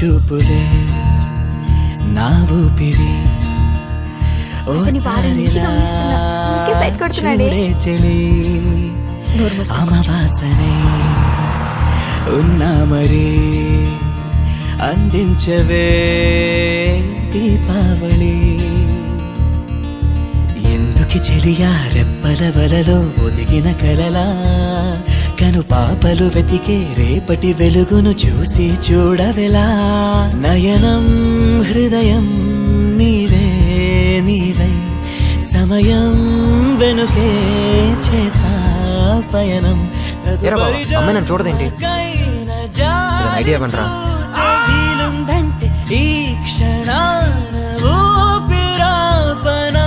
చూపులే నా ఊపిరి చూడే చెలి అమవాసనే ఉన్నా మరి అందించవే దీపావళి ఎందుకి చెలియా రెప్పల వలలో ఒదిగిన కలలా కను పాపలు వెతికే రేపటి వెలుగును చూసి చూడవెలా నయనం హృదయం నీవే నీవై సమయం వెనుకే చేసా పయనం అమ్మాయి చూడదేంటి ఐడియా ఇవ్వండిరా. వీలుందంటే ఈ క్షణాన ఊపిరాపనా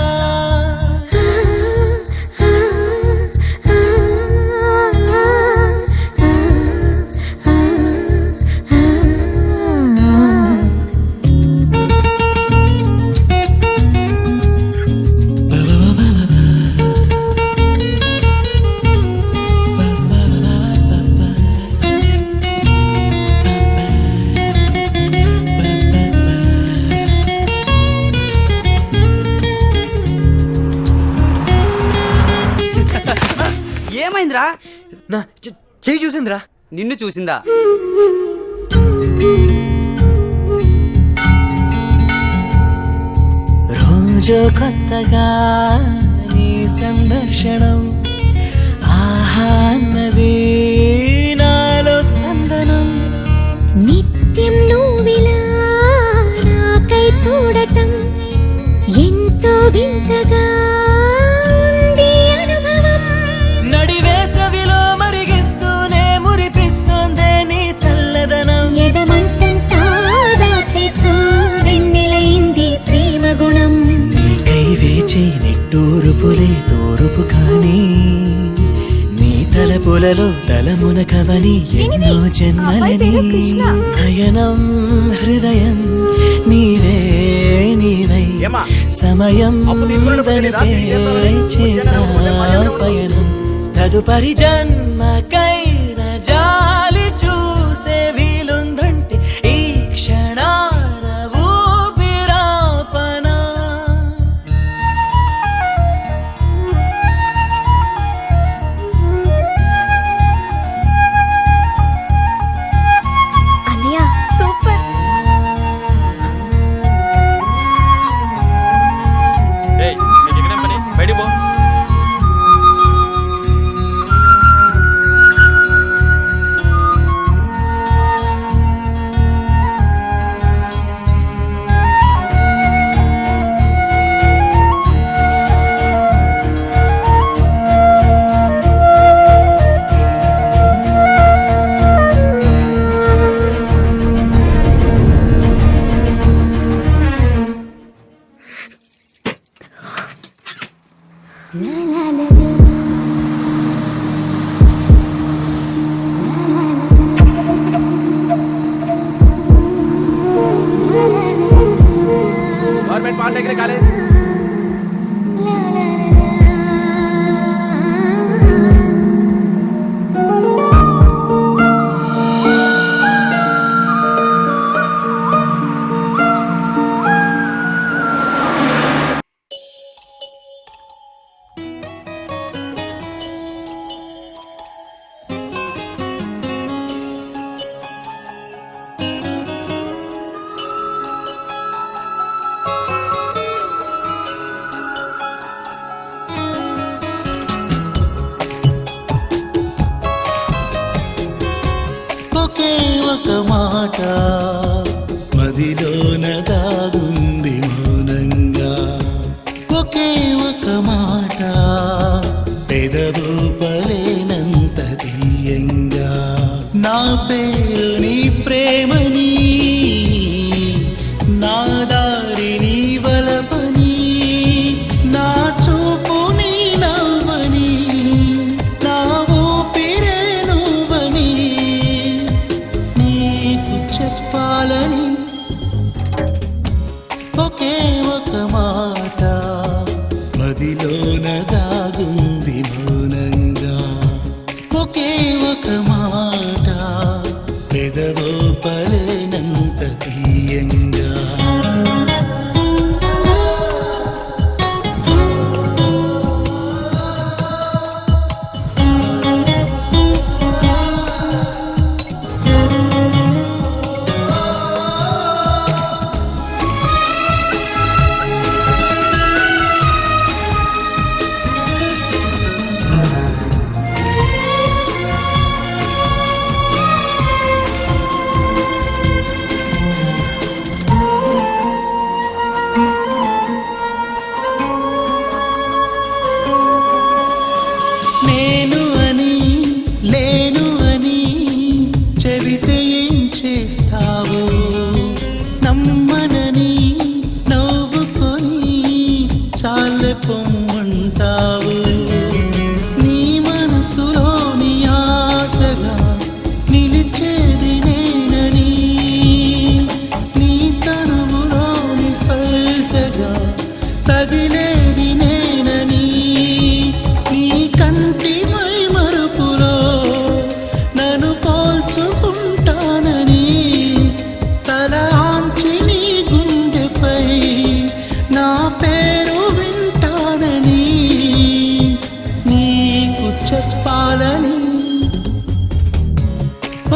ఏమైందిరా? నా చెయ్యి చూసిందిరా. నిన్ను చూసిందా? రోజు కొత్తగా నీ సందర్శనం ఆహా అన్నది నాలో స్పందనం నిత్యం నువ్విలా నాకై చూడటం ఎంతో వింతగా ఉంది అనుభవం. నడివేసవిలో మరిగిస్తూనే మురిపిస్తోందే నీ చల్లదనం ఎదమంటంతా దాచేస్తూ వెన్నెలైంది ప్రేమ గుణం. నీకై వేచే నిట్టూరుపులే తోరుపు కానీ నీ తలపులలో తలమున కవని ఎన్నో జన్మలని నయనం హృదయం నీవే నీవై సమయం వెనుకే చేసా పయనం తదుపరి జన్మకైన జాలి చూసే వీలుందంటే ఈ క్షణాన ఊపిరాపనా అన్నయ్య సూపర్. బయట పో. Government polytechnic college. ఒక మాట మదిలోన దాగుంది మౌనంగా ఒకే ఒక మాట పెదరూపలేనంత తీయంగా నా పేరు నీ ప్రేమని నా దారి నీ వలపని నా చూపు నీ నవ్వని నా ఊపిరే నువ్వని నీకు చెప్పాలని ఒకే ఒక మాట మదిలోన దాగుంది మౌనంగా ఒకే ఒక మాట పెదవో పలే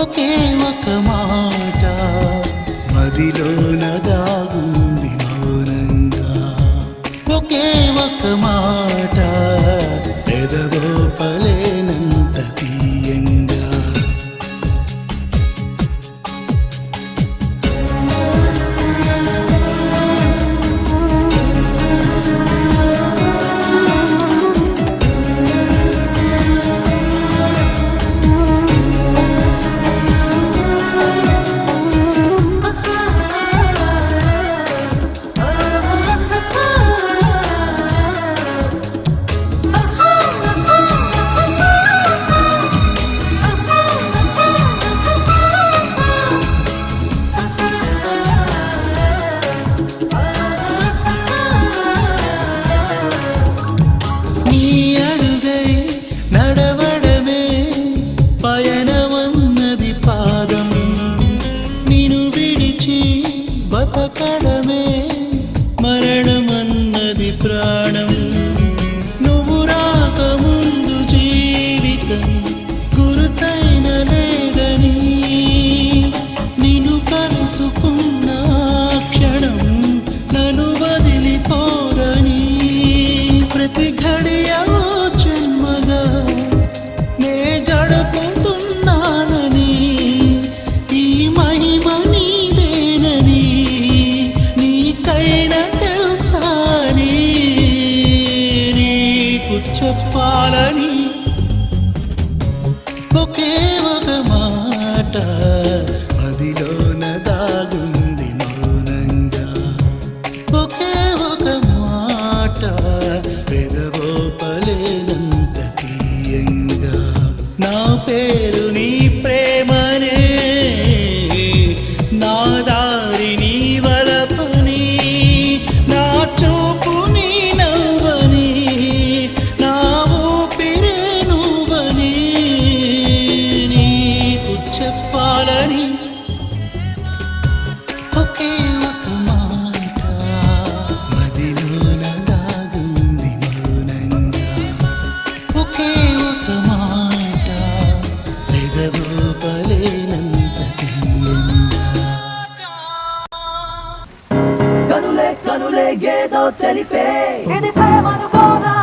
ఒకే ఒక మాట మదిలోన దాగుంది మౌనంగా. ఒకే ఒక మాట పెదవో పలేనంత తీయంగా. నీ అడుగై నడవడమే పయనమన్నది పాదం. నిన్ను విడిచి బతకడమే మరణమన్నది ప్రాణం. నువ్వు రాకముందు జీవితం గురుతైన లేదని, నిన్ను కలుసుకున్న క్షణం నన్ను వదిలిపోరని. ప్రతి ఘడియో జన్మగా నే గడుపుతున్నానని, ఈ మహిమ నీదేనని నీకైనా తెలుసాని నీకు చెప్పాలని. ఒకే ఒక మాట మదిలోన దాగుంది మౌనంగా. ఒకే ఒక మాట పెదవో పలేనంత తీయంగా. నా పేరు నీ ప్రేమనే, నా దారి నీ వలపని, నా చూపు నీ నవ్వని, నా ఊపిరే నువ్వని నీకు చెప్పాలని. ఒకే ఒక మాట మదిలోన దాగుంది మౌనంగా. ఒకే ఒక మాట పెదవో పలేనంత తీయంగా. కనులే కనులే ఏదో తెలిపే ఇది ప్రేమనుకోనా.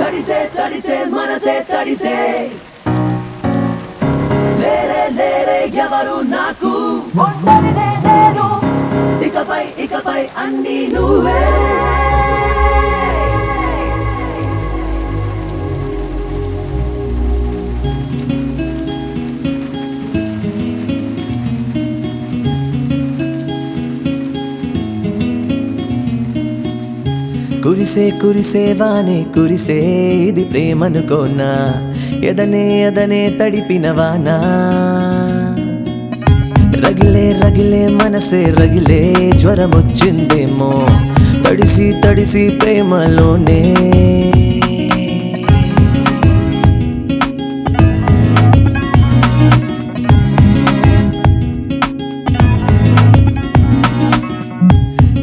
తడిసే తడిసే మనసే తడిసే, లేరే లేరే ఎవరు నాకు ఒంటరినే నేను. ఇకపై ఇకపై అన్నీ నువ్వే. కురిసే కురిసే వానే కురిసే ఇది ప్రేమనుకోనా. ఎదనే ఎదనే తడిపిన వానా. రగిలే రగిలే మనసే రగిలే జ్వరమొచ్చిందేమో. తడిసి తడిసి ప్రేమలోనే.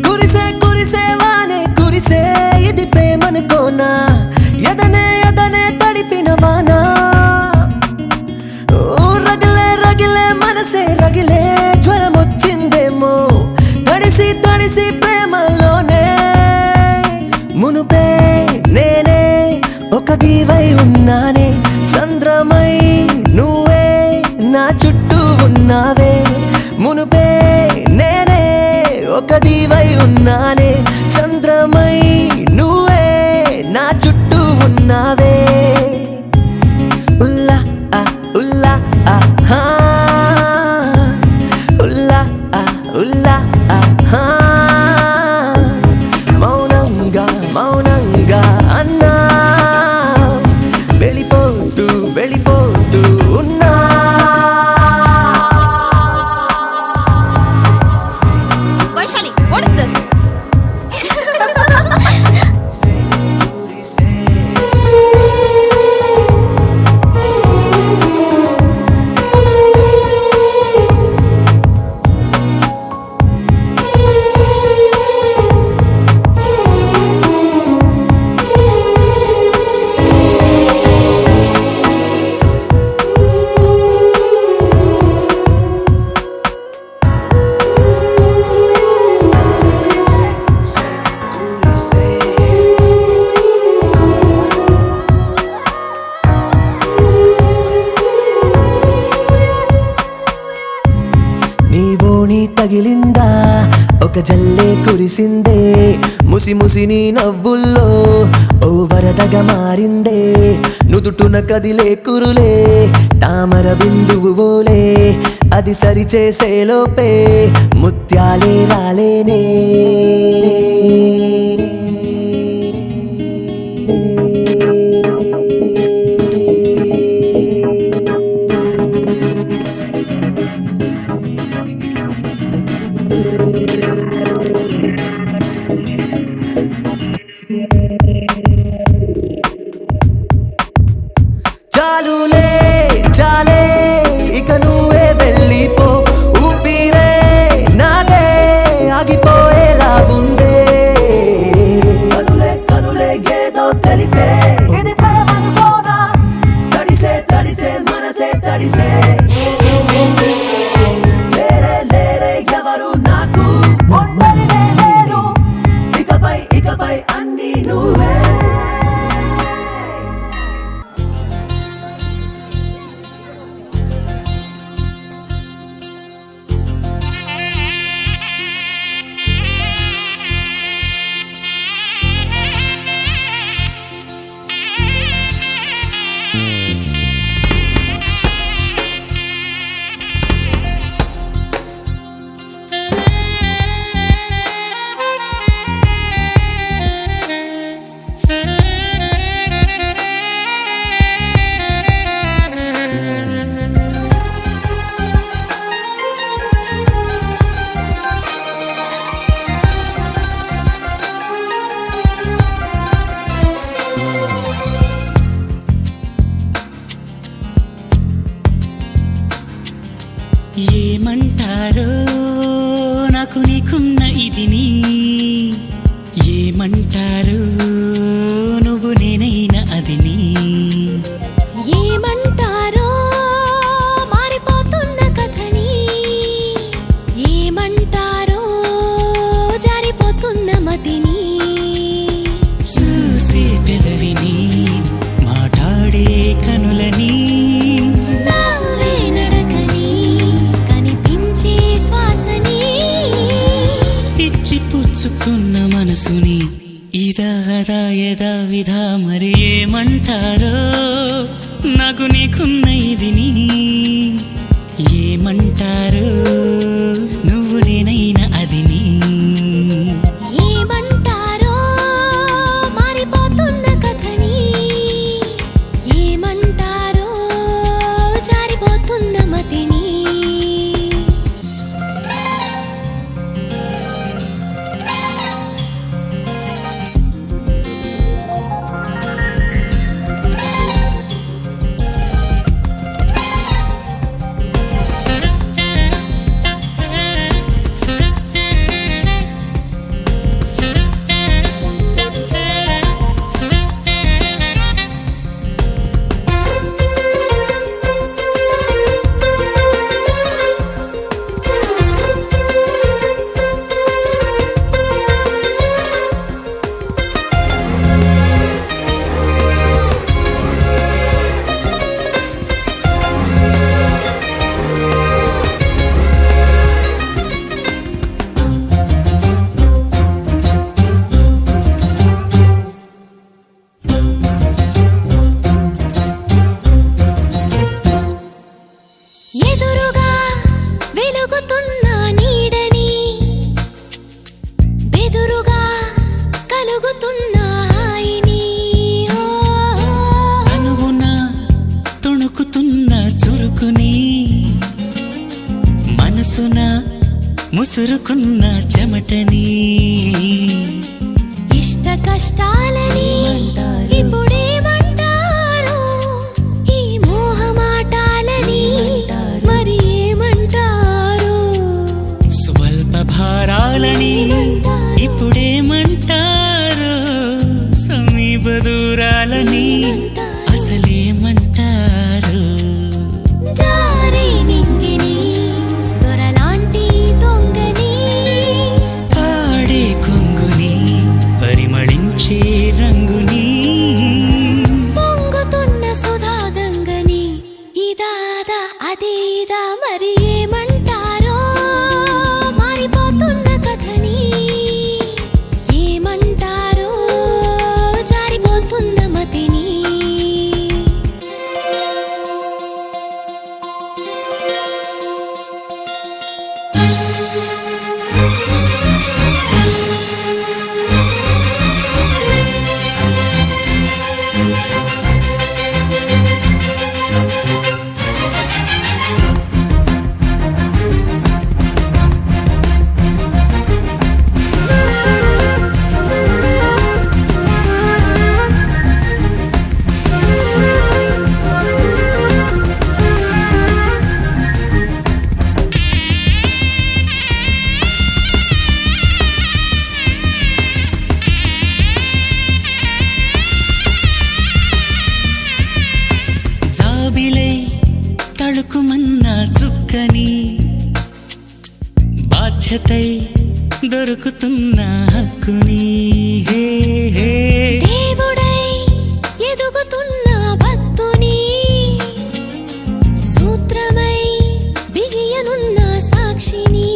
కురిసే కురిసే వానే కురిసే ఇది ప్రేమనుకోనా. ఎదనే ఎదనే తడిపిన వానా. ఓ రగిలే రగిలే మనసే రగిలే జ్వరమొచ్చిందేమో. తడిసి తడిసి ప్రేమలోనే. మునుపే నేనే ఒక దీవై ఉన్నానే. సంద్రమై నువ్వే నా చుట్టూ ఉన్నావే. మునుపే నేనే ఒక దీవై ఉన్నానే. సంద్రమై నువ్వే నా చుట్టూ ఉన్నావే. ఉల్లా ఆ ఉల్లా ఆ హా. ఉల్లా ఆ ఉల్లా ఆ హా. మౌనంగా మౌనంగా అన్నా. వెళ్ళిపోతూ వెళ్ళిపోతూ ఉన్నా. Vaishali, what is this? తగిలిందా ఒక జల్లే కురిసిందే ముసి ముసి నీ నవ్వుల్లో ఓ వరదగా మారిందే నుదుటున కదిలే కురులే తామర బిందువు ఓలే అది సరిచేసే లోపే ముత్యాలే రాలేనే చాలులే చాలే ఇక నువ్వే వెళ్ళిపో ఊపిరే నాదే ఆగిపోయేలా ఉందే కనులే కనులే ఏదో తెలిపే ఇది ప్రేమనుకోనా తడిసే తడిసే మనసే తడిసే లేరే లేరే ఎవరు నాకు ఒంటరినే లేరు ఇకపై ఇకపై అన్నీ నువ్వే ఏమంటారో నాకు నీకున్న ఇదిని ఏమంటారో నువ్వు నేనైనా అదిని ఏమంటారో మారిపోతున్న కథని ఏమంటారో జారిపోతున్న మతిని చూసే పెదవిని మాట్లాడే కనులని నవ్వే నడకని కనిపించే శ్వాసని ఇచ్చి పుచ్చుకున్న మనసుని ఇదా అదా యదా విధా మరి ఏమంటారో నాకు నీకున్న ఇదిని ఏమంటారో నువ్వు నేనైనా అదిని ఏమంటారో మారిపోతున్న కథని ఏమంటారో జారిపోతున్న మతిని ఎదురుగా వెలుగుతున్న నీడని బెదురుగా కలుగుతున్న హాయిని అనువున తొణుకుతున్న చురుకుని మనసున ముసురుకున్న చెమటని ఇష్ట కష్టాలని ఇప్పుడేమంటారు ఈ మోహమాటాలని మరి ఏమంటారు స్వల్ప భారాలని ఇప్పుడేమంటారు సమీప దూరాలని అసలేమంటారు జారే నింగిని దొరలాంటి దొంగని పాడే కొంగుని పరిమళించే రంగుని పొంగుతున్న సుధాగంగని ఇదాదా అదేదా మరి ఏమంటారో జాబిలై తళుకుమన్న చుక్కని బాధ్యతై దొరుకుతున్న హక్కుని హే హే దేవుడై ఎదుగుతున్న భక్తుని సూత్రమై బిగియనున్న సాక్షిని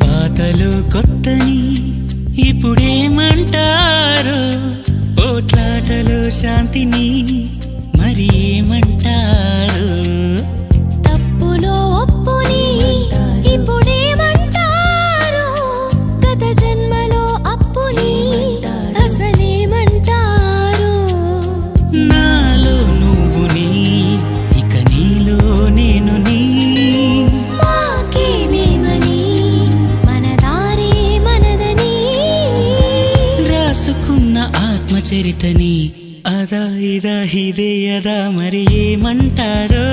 పాతలు కొత్తని ఇప్పుడేమంటారు పోట్లాటలు శాంతిని మరి ఏమంటారు తప్పులో ఒప్పుని ఇప్పుడేమంటారు గత జన్మలో అప్పుని అసలేమంటారు నాలో నువ్వు నీ ఇక నీలో నేను నీ మాకేమేమని మన దారే మనదని రాసుకున్న ఆత్మచరితని అదా ఇదా ఇదే అదా మరి ఏమంటారో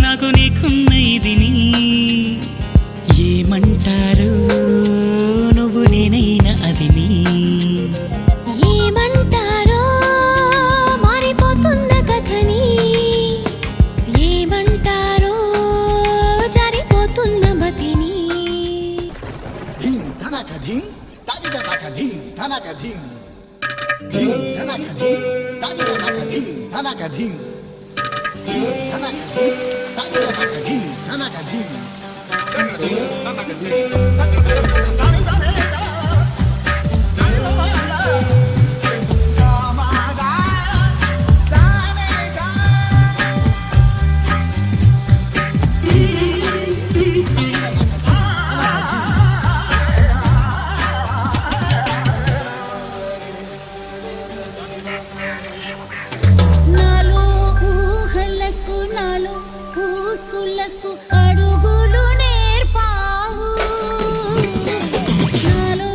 నాకు నీకున్న ఇదిని ఏమంటారు నువ్వు నేనైనా అదిని ఏమంటారో మారిపోతున్న కథని ఏమంటారో జారిపోతున్న మతిని ధీం ధనక ధీం తదిదనక ధీం ధనక ధీం ధీం ధనక ధీం తదిదనక ధీం ధనక ధీం ధీం ధనక ధీం తదిదనక ధీం ధనక ధీం నాలో ఊహలకు నాలో ఊసులకు అడుగులు నేర్పావు నాలో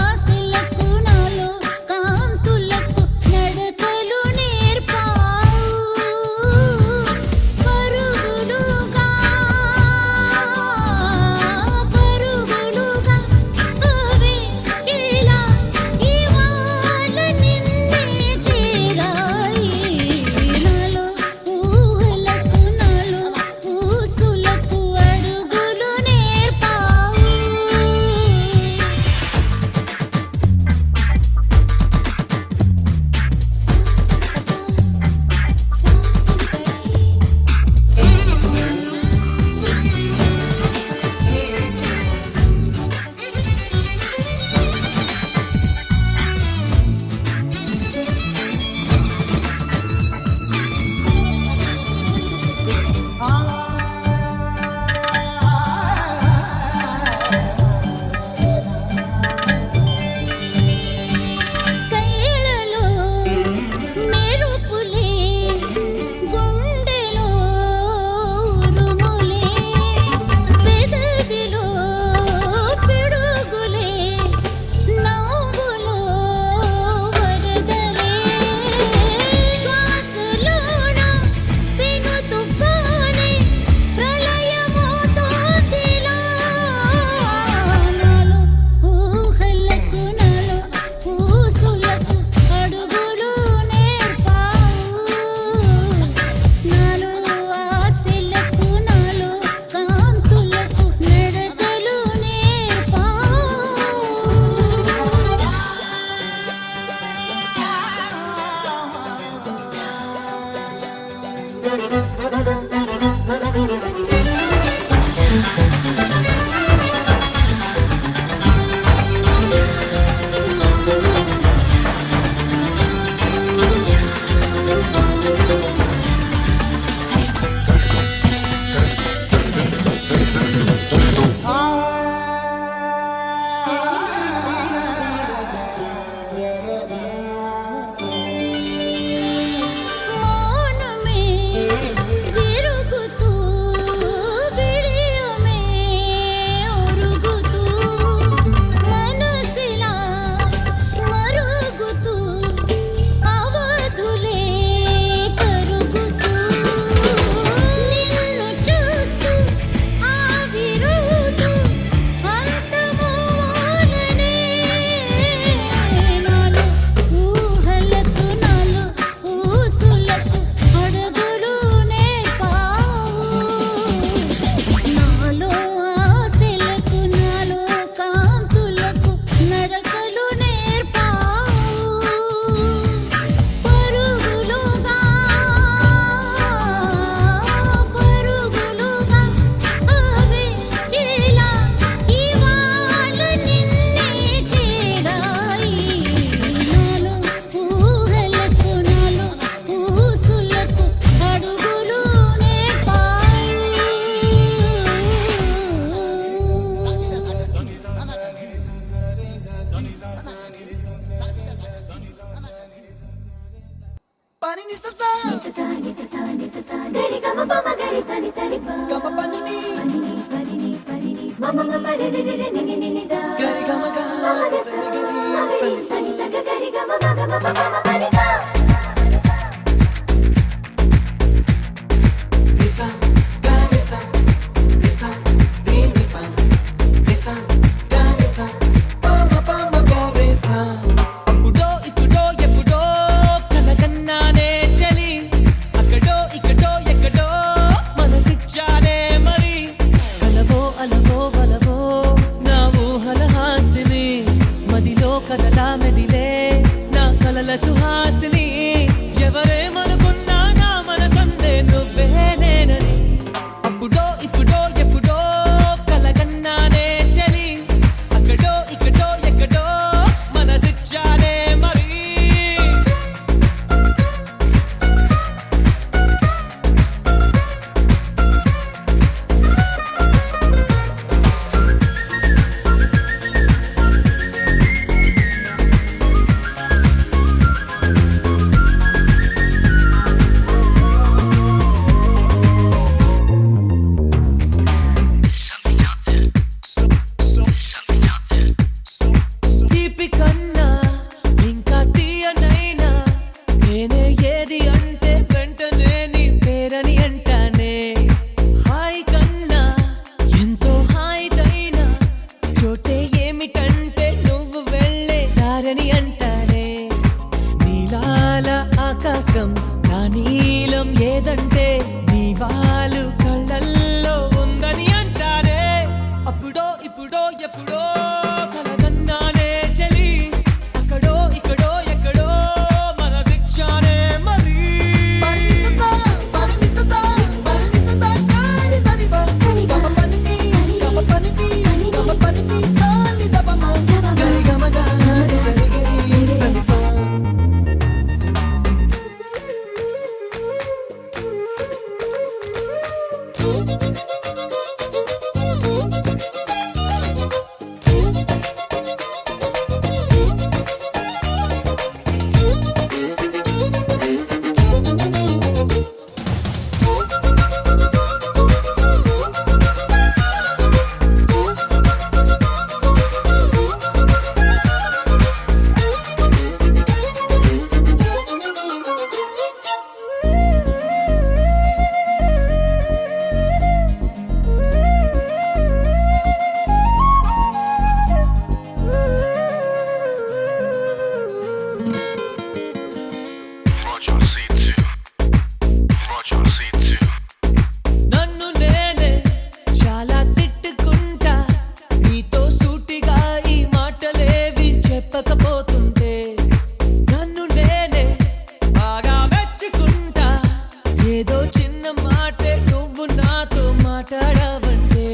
ఆశలకు నాలో కాంతులకు నడకలు నేర్పావు పరుగులుగా అవే ఇలా ఇవాళ నిన్నే చేరాయి నాలో ఊహలకు నాలో ఊసులకు అడుగులు నేర్పావు కైలలో మెరుపులే గుండెలో ఉరుములే పెదవిలో పిడుగులే నవ్వులో వరదలే శ్వాసలోన పెను తుఫానే ప్రళయమవుతోందిలా నాలో ఊహలకు నాలో ఊసులకు అడుగులు నేర్పావు నాలో ఆశలకు నాలో కాంతులకు నడకలు నేర్పావు మౌనమే విరుగుతూ అప్పుడో ఇప్పుడో ఎప్పుడో కలగన్నానే చలి అక్కడో ఇక్కడో ఎక్కడో మనసిచ్చానే మరి కలవో అలవో వలవో నా ఊహల హాసిని మదిలో కదలా మెదిలే నా కలల సుహాసిని ఎవరేమనుకున్నా నా మనసందే నువ్వే నేనని అప్పుడో ఇప్పుడో ఎప్పుడో కలగన్నానే చలి అక్కడో ఇక్కడో ఎక్కడో మనసిచ్చానే మరి తీపి కన్నా ఇంకా తీయనైనా నేనే ఏది అంటే వెంటనే నీ పేరని అంటానే హాయి కన్నా ఎంతో హాయిదైనా చోటే ఏమిటంటే నువ్వు వెళ్ళే దారని అంటానే నీలాల ఆకాశం నా నీలం ఏదంటే నీ వాళ్ళు కళ్ళల్లో ఉందని అంటారే అప్పుడో ఇప్పుడో ఎప్పుడో కలగన్నానే చలి అక్కడో ఇక్కడో ఎక్కడో మనసిచ్చానే మరి నన్ను నేనే చాలా తిట్టుకుంటా నీతో సూటిగా ఈ మాటలేవి చెప్పకపోతుంటే నన్ను నేనే బాగా మెచ్చుకుంటా ఏదో చిన్న మాటే నువ్వు నాతో మాట్లాడవంటే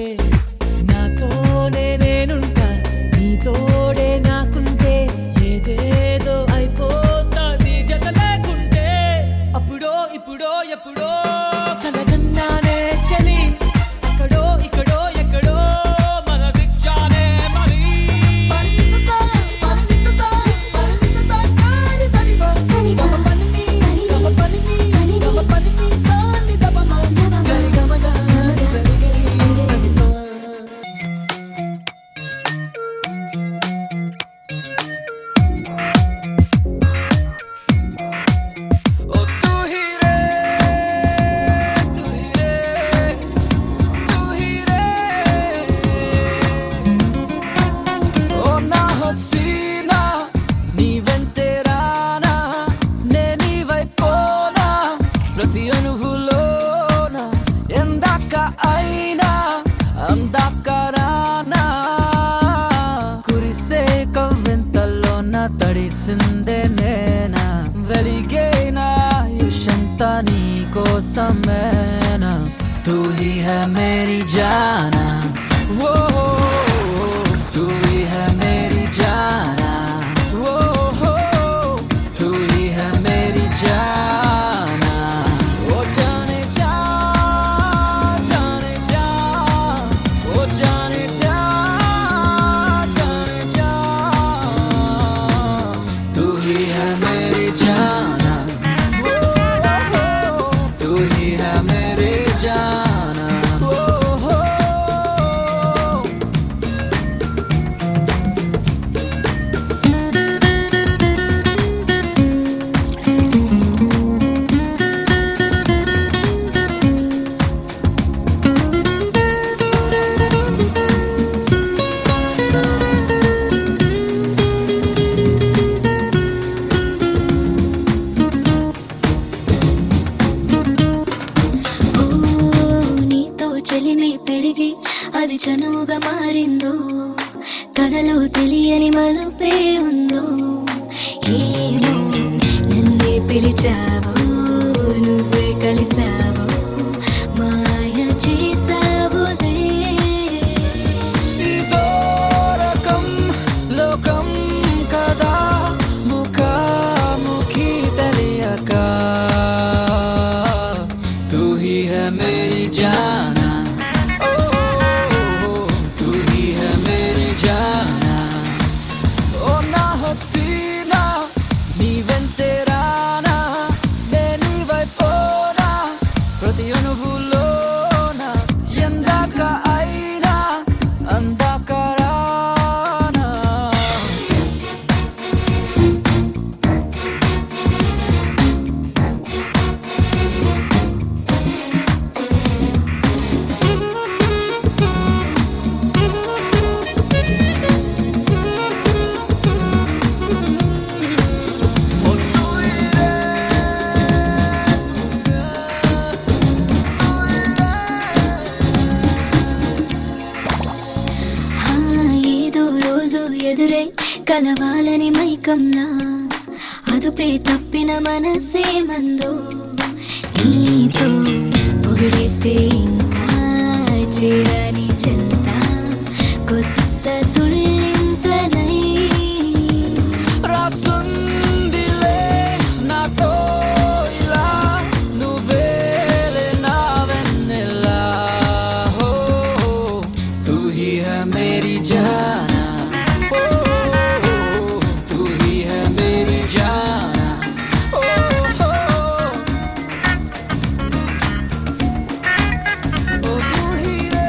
నాతోనే నేనుంటా నీతోడే నాకుంటే ఏదేదో అయిపోతా నీ జత లేకుంటే అప్పుడో ఇప్పుడో ఎప్పుడో కలగన్నానే చలి అక్కడో ఇక్కడో ఎక్కడో మనసిచ్చానే మరి ओ तू ही रे ओ ना हसीना నీ వెంటే రానా నీ వైపోనా ప్రతి అనుభూలోన ఎందాక అయినా అందాక రానా కురిసే కవ్వెంతలోన తడిసిందే నేనా వెలిగేనా యశంతా నీ కోసమేనా तू ही है मेरी जाना वो तू ही है मेरी जाना वो तू ही है मेरी जाना ओ जाने जा जाने जा ओ जाने जा जाने जा तू ही है मेरी जाना वो तू ही తొలి చనువుగా మారిందో కథలో తెలియని మలుపే ఉందో ఏమో నన్నే పిలిచావో నువ్వే కలిసావో మాయ చేసావులే ఇదో రకం లోకం కదా ముఖాముఖి తెలియక తూ హీ హై మేరీ జానా తూ హీ హై మేరీ జానా ఓ నా హసీనా నీ వెంటే రానా నీ వైపోనా ప్రతి అనుభూలోన ఎందాక అయినా అందాక రానా ఏదో రోజు ఎదురై కలవాలని మైకంలా అదుపే తప్పిన మనసే మందో నీతో పొగిడిస్తే ఇంకా చేరని చెంత కొత్త తుళ్ళింతనై రాసుందిలే నాతో ఇలా నువ్వేలే నా వెన్నెలా హో తూ హీ హై మేరీ జానా తూ హీ హై మేరీ జానా ఓ తూ హీ రే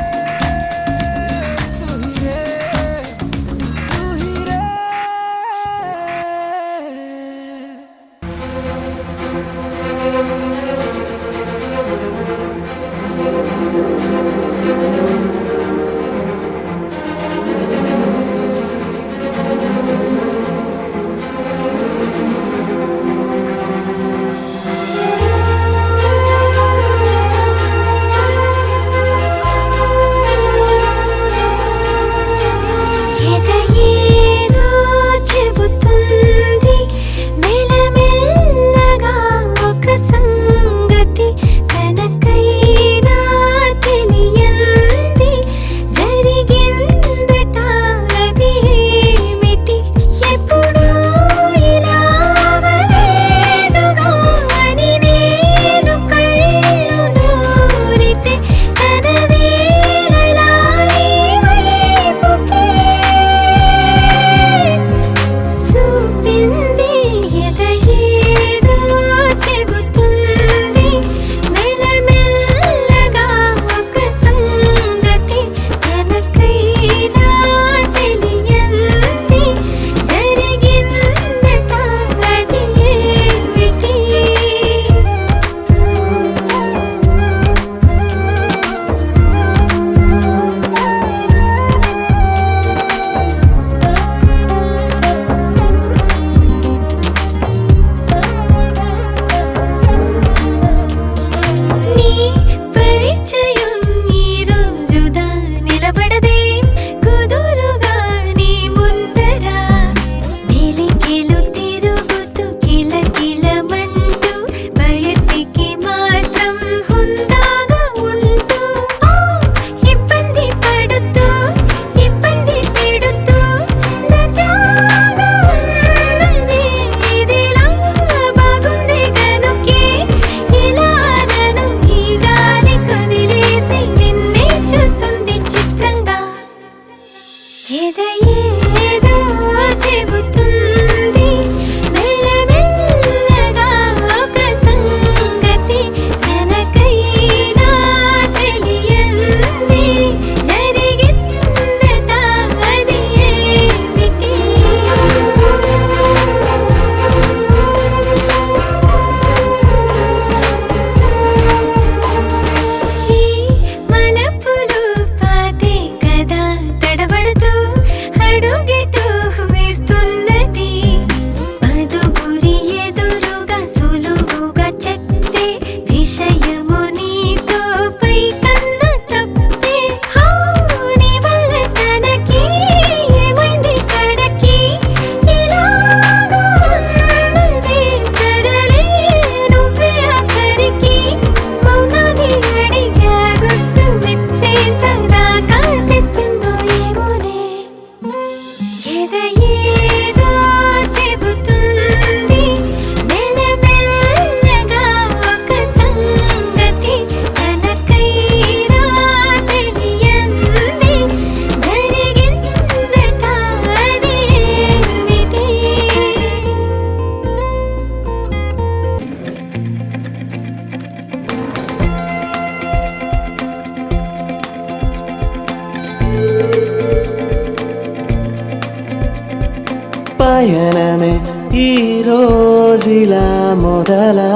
పయనమే ఈ రోజులా మొదలా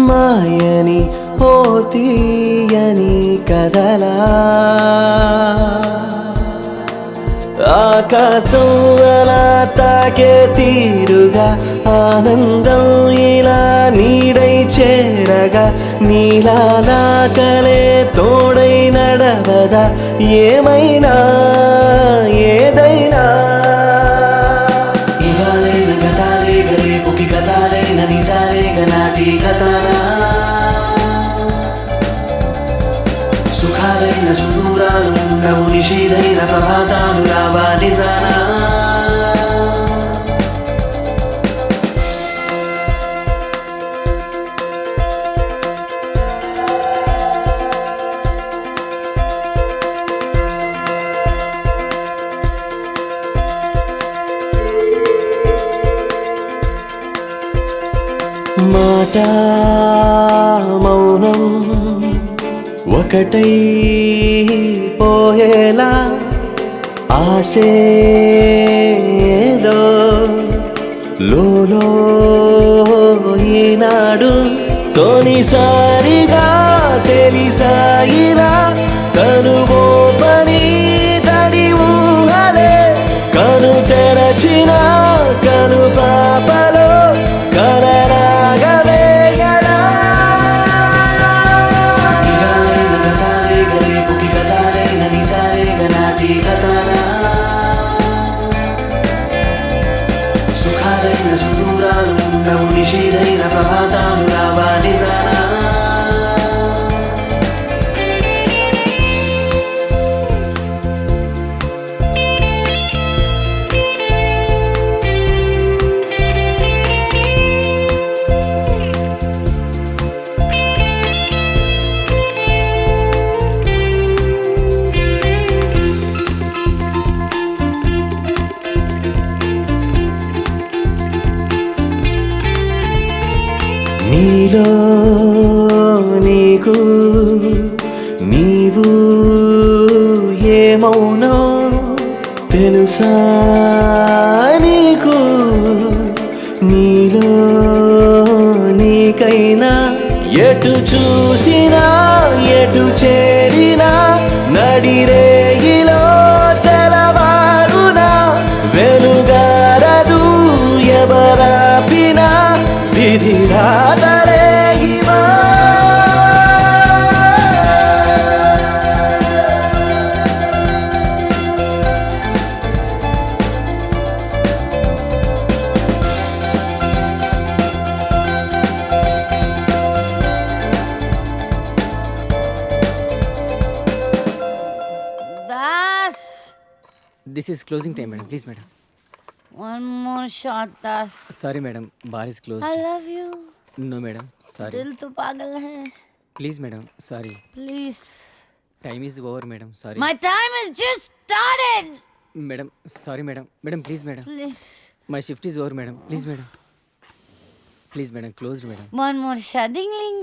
మాయని ఓ తీయని కదలా ఆకాశం అలా తాకే తీరుగా ఆనందం ఇలా నీడై చేరగా నీలాలా కలే తోడై నడవదా ఏమైనా ఏదైనా ఇవాళైన గతాలే రేపుకి కథాలైన నిజాలేగ నాటి కథనా సుఖాలైన సుదూరాలు ఉండవు నిషీదైన ప్రభాతాలు రావా నిజానా మాట మౌనం ఒకటై పోయేలా ఆశేదో లోలో ఈనాడు తొలిసారిగా తెలిసాయిలా కనువో పని తడి ఊహలే కను తెరచిన కను పాపలో కలరాగలే గలా రేపుకి కథాలైన నిజాలేగ నాటి కథనా సుఖాలైన సుదూరాలు ఉండవు నిషీదైన ప్రభాతాలు రావా నిజానా నీలో నీకు నీవు ఏమౌనో తెలుసా నీకు నీలో నీకైనా ఎటు చూసినా ఎటు చేరినా నడిరేగిలో తెలవారునా వెలుగారదు ఎవరాపినా విధిరాతలే ఇవా Das. This is closing time madam please madam. One more shot, Das. Sorry madam bar is close. I love you. No madam sorry. दिल तो पागल है. Please madam sorry. Please. Time is over madam sorry. My time has just started. Madam sorry madam. Madam please madam. Please. My shift is over madam please madam. Please madam closed madam. One more shot. Ding, ding.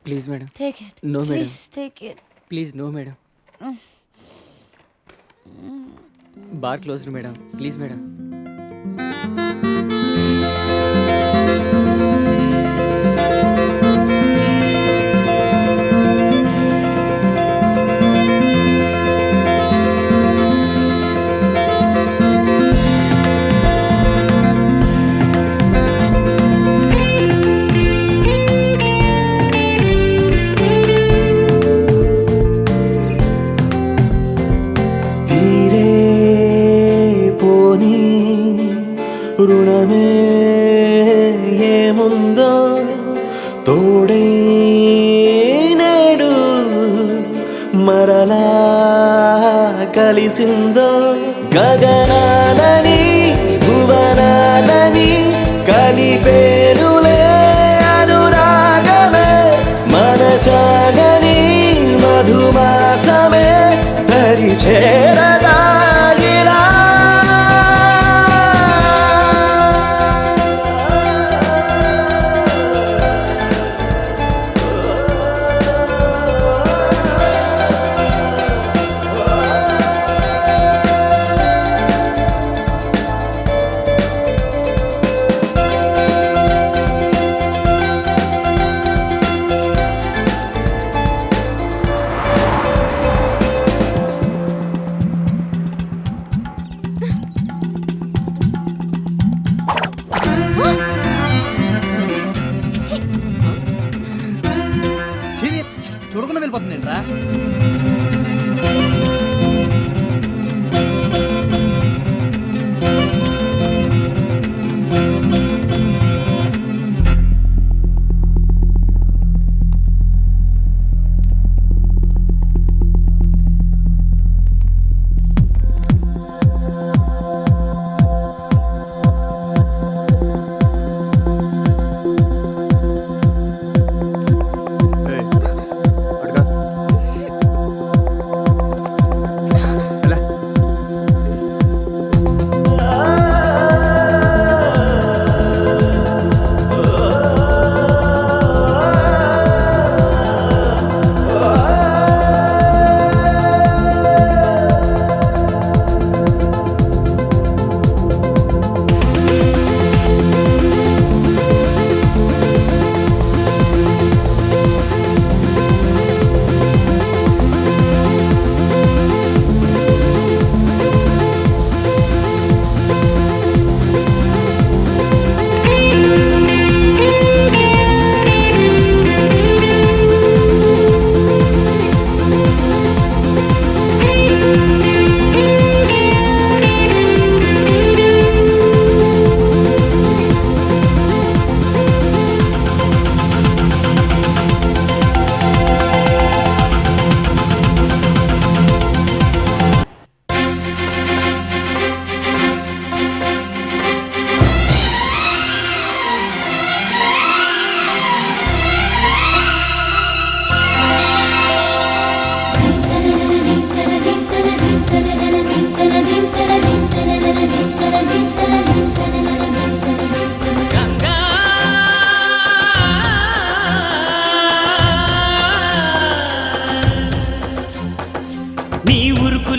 Please madam. Take it. No, madam. Please take it. Please no madam. Bar closed madam please madam. తీరే పోని రుణమే ఏముందో తోడై నేడు మరలా కలిసిందో గగనాలని భువనాలని కలిపేనులే అనురాగమే మనసాగని మధుమాసమే పరిచేరదా ఇలా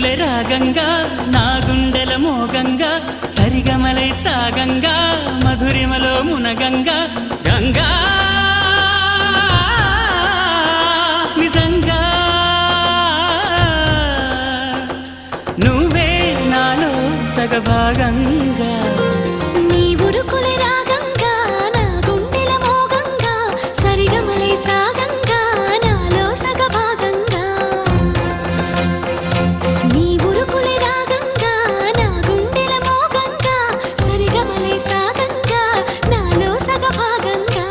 ఉరుకులే రాగంగా నా గుండెల మోగంగా సరిగమలై సాగంగా మధురిమలో మునగంగా గంగా నిజంగా నువ్వే నాలో సగభాగంగా నీ ఉరుకులే రాగంగా నా గుండెల మోగంగా సరిగమలై సాగంగా నాలో సగభాగంగా నీ ఉరుకులే రాగంగా నా గుండెల మోగంగా సరిగమలై సాగంగా నాలో సగభాగంగా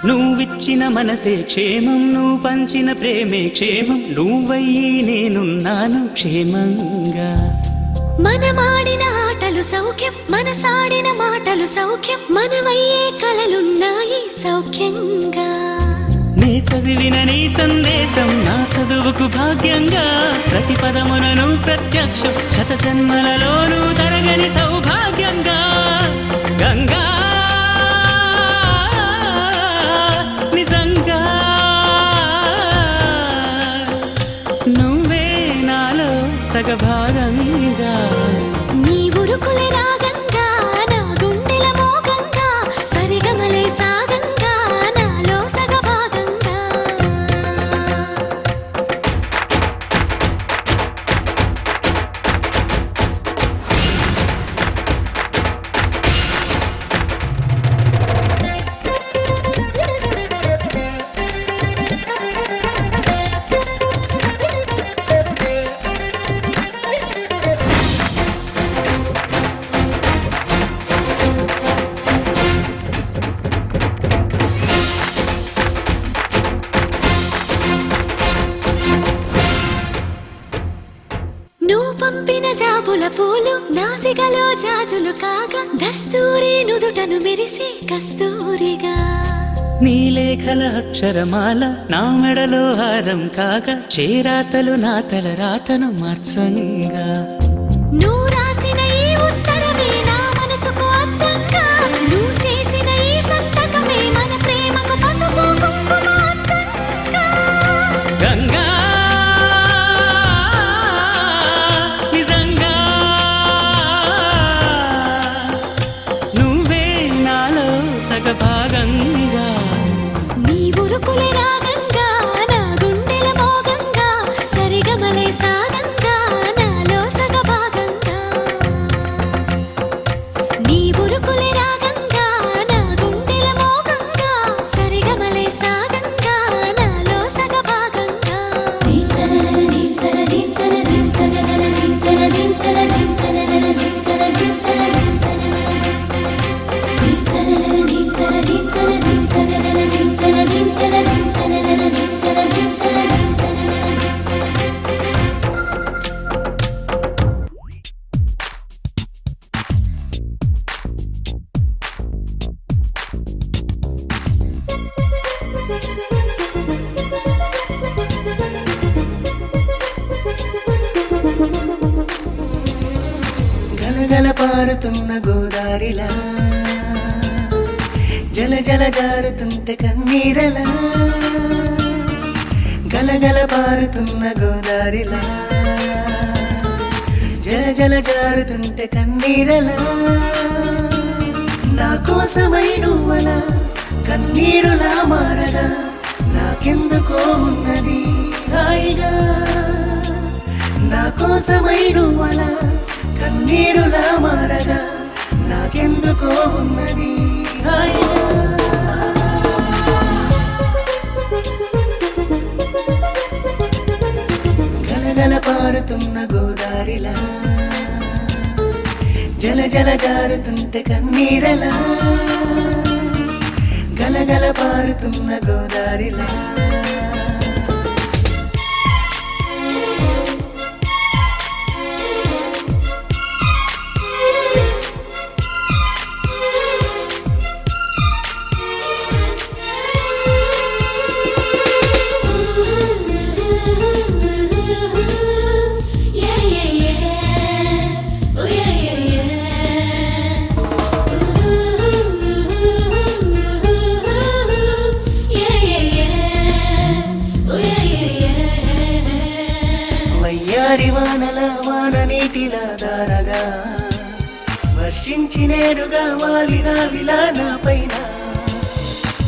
నువ్విచ్చిన మనసే క్షేమం నువ్వు పంచిన ప్రేమే క్షేమం నువ్వయ్యి నేనున్నాను క్షేమంగా మనమాడిన ఆటలు సౌఖ్యం మనసాడిన మాటలు సౌఖ్యం మనమయ్యే కలలున్నాయి సౌఖ్యంగా నీ చదివిన నీ సందేశం నా చదువుకు భాగ్యంగా ప్రతి పదమునను ప్రత్యక్షం శత జన్మలలోనూ తరగని సౌభాగ్యంగా గంగా నిజంగా నువ్వే నాలో సగభాగంగా నీ ఉరుకులే రాగంగా నా గుండెల మోగంగా సరిగమలై సాగంగా నాలో సగభాగంగా నువ్వు పంపిన జాబుల పూలు నాసికలో జాజులు కాగా దస్తూరి నుదుటను మెరిసే కస్తూరిగా నీ లేఖల అక్షరమాల నా మెడలో హారం కాగా చేరాతలు నా తల రాతను మార్చంగా నువ్వు రాసిన ఈ ఉత్తరమే నా మనసుకు అర్థంగా నువ్వు చేసిన ఈ సంతకమే మన ప్రేమకు పసుపు కుంకుమ అర్థంగా గంగా నిజంగా నువ్వే నాలో సగభాగంగా నీ ఉరుకులే రాగంగా నా గుండెల మోగంగా సరిగమలై సాగంగా నాలో సగభాగంగా నీ ఉరుకులే రాగంగా నా గుండెల మోగంగా సరిగమలై సాగంగా నాలో సగభాగంగా దీంతన దీంతన దీంతన దీంతన దీంతన దీంతన దీంతన దీంతన గలగల పారుతున్న గోదారిలా జల జల జారుతుంటే కన్నీరలా గలగల పారుతున్న గోదారిలా జల జల జారుతుంటే కన్నీరలా నా కోసమై నువ్వలా కన్నీరులా మారగా నాకెందుకో ఉన్నది హాయిగా నా కోసమై నువ్వలా కన్నీరులా మారగా నాకెందుకో ఉన్నది హాయిగా గలగల పారుతున్న గోదారిలా జల జల జారుతుంటే కన్నీరలా గలగల పారుతున్న గోదారిలా వర్షించి నేరుగా వాలిన విలానా పైన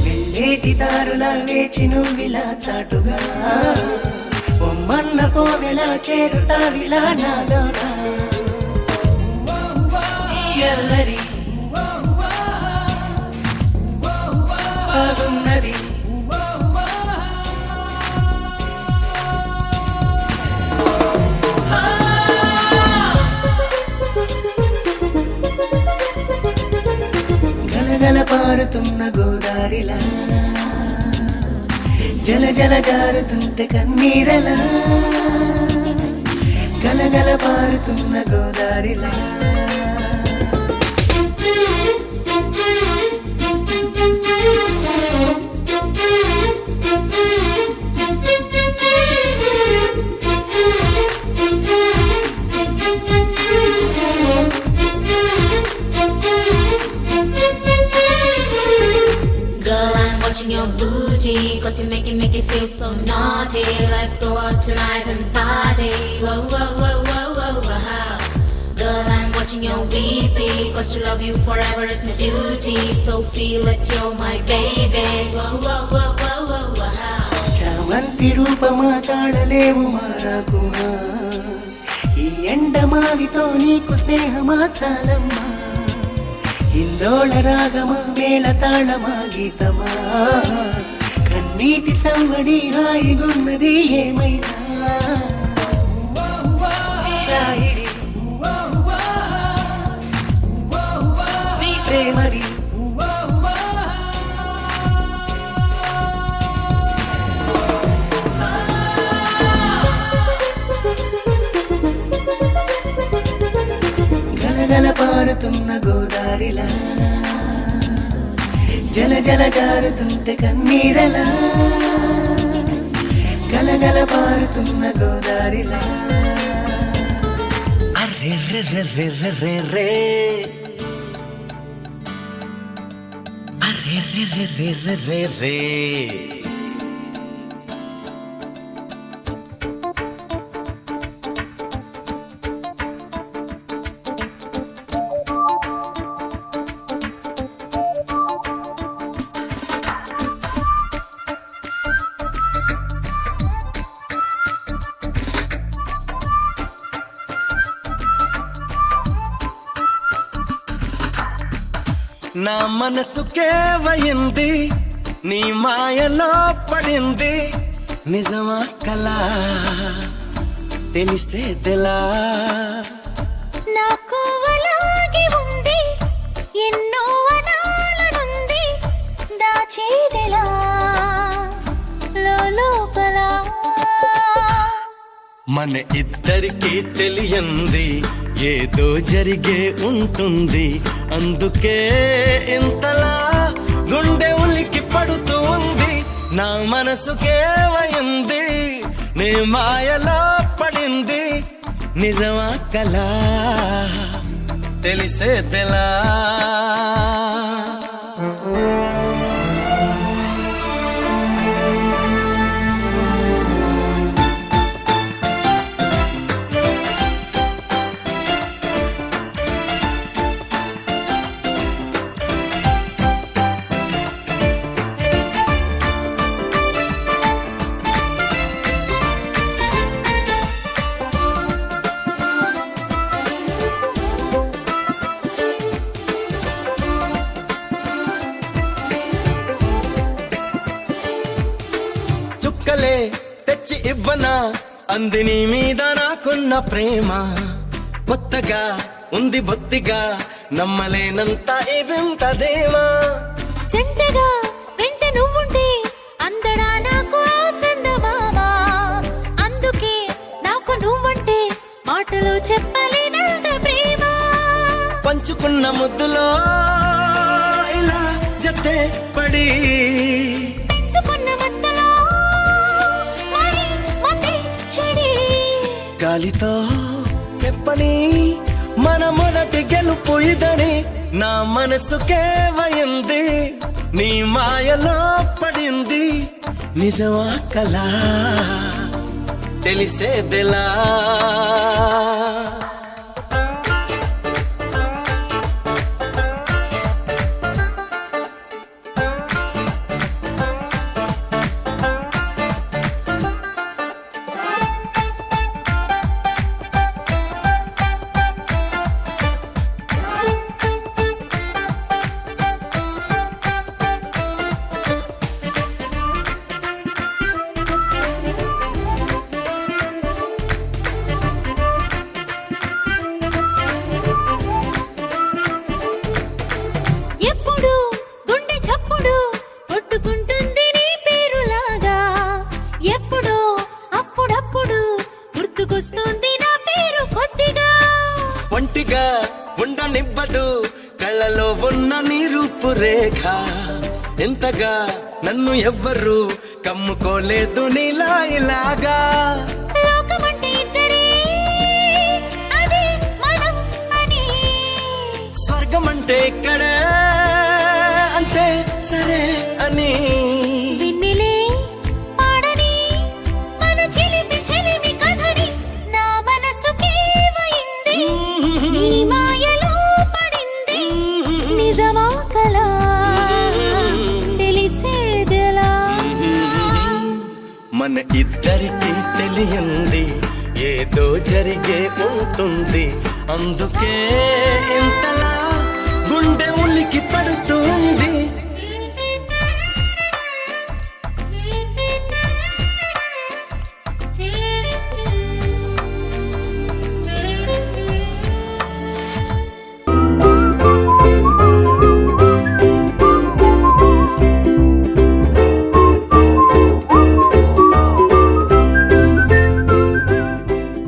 వెళ్ళేటి దారులా వేచి నువ్విలా చాటుగా బొమ్మన్న పోవెలా చేరుతావిలా నాలోనా ఎల్లరి బాగున్నది గలగల పారుతున్న గోదారిలా జల జల జారుతుంటే కన్నీరలా గలగల పారుతున్న గోదారిలా Girl, I'm watching your booty, 'cause you make it feel so naughty. Let's go out tonight and party. Whoa, whoa, whoa, whoa, whoa, wow. Girl, I'm watching your VP, 'cause to love you forever is my duty. So feel it, you're my baby. Whoa, whoa, whoa, whoa, whoa, wow. చామంతి రూపమా తాడలేవు మారాకుమా ఈ ఎండమావితో నీకు స్నేహమా చాలమ్మా ఇందోళ రాగమా మేళ తాళమా గీతమా కన్నీటి సంవడి హాయిగున్నది ఏమైనా రాయిరి నీ ప్రేమది గలగల పారుతున్న గోదారిలా జల జల జారుతుంటే కన్నీరలా గలగల పారుతున్న గోదారిలా అర్రే రే రే రే రే రే అర్రే రే రే రే రే రే నా మనసుకే వయింది నీ మాయలో పడింది నిజమా కలా తెలిసేదెలా నాకు అలాగే ఉంది ఎన్నో అనాలనుంది దాచేదెలా లోపల మన ఇద్దరికి తెలియంది ఏదో జరిగే ఉంటుంది అందుకే ఇంతలా గుండె ఉలికి పడుతూ ఉంది నా మనసుకే వయింది నీ మాయలో పడింది నిజమా కలా తెలిసేదెలా చుక్కలే తెచ్చి ఇవ్వనా అందిని మీద నాకున్న ప్రేమ కొత్తగా ఉంది బొత్తిగా నమ్మలేనంత ఇవింతదేమా జంటగా వెంట నువ్వుంటే అందడా నాకు చందమామా అందుకే నాకు నువ్వంటే మాటలో చెప్పలేనంత ప్రేమ పంచుకున్న ముద్దులో ఇలా జతే పడి పెంచుకున్న మత్తలో మరి మతే చెడి గాలితో చెప్పని మన మొదటి గెలుపు ఇదని నా మనసుకే వయింది నీ మాయలో పడింది నిజమా కలా తెలిసేదెలా ఉన్న నీ రూపురేఖ ఎంతగా నన్ను ఎవ్వరు కమ్ముకోలేదు నీలా ఇలాగా లోకమంటే ఇద్దరే అదే మనం అని స్వర్గం అంటే ఇక్కడే అంటే సరే అని విన్నిలే పాడని మన చిలిపి చిలిమి కథని నా మనసుకేమైంది నీ మాయలో పడింది నిజమా కలా తెలిసేదెలా మన ఇద్దరికి తెలియంది ఏదో జరిగే ఉంటుంది అందుకే ఇంతలా గుండె ఉలికి పడుతుంది